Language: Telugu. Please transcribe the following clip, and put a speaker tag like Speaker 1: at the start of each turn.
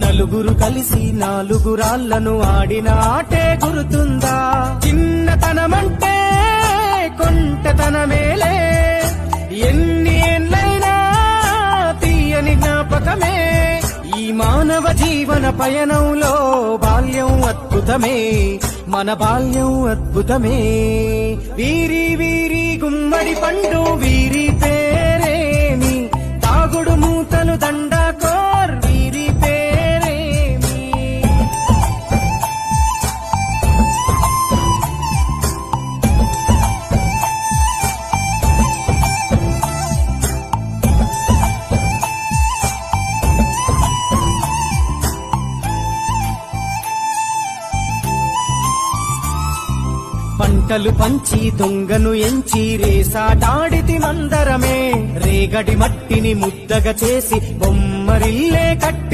Speaker 1: నలుగురు కలిసి నాలుగురాళ్లను ఆడిన ఆటే గురుతుందా? చిన్నతనమంటే కొంటతనమేలే, ఎన్ని ఏళ్ళైనా తీయని జ్ఞాపకమే. ఈ మానవ జీవన పయనంలో బాల్యం అద్భుతమే, మన బాల్యం అద్భుతమే. వీరి వీరి గుమ్మడి పండు వీరి పేరేమి, తాగుడు మూతలు దండాకోర్ వీరి పేరేమి. పంటలు పంచి దొంగను ఎంచి రేసాటాడితి మందరమే, రేగడి మట్టిని ముద్దగా చేసి బొమ్మరిల్లే కట్టి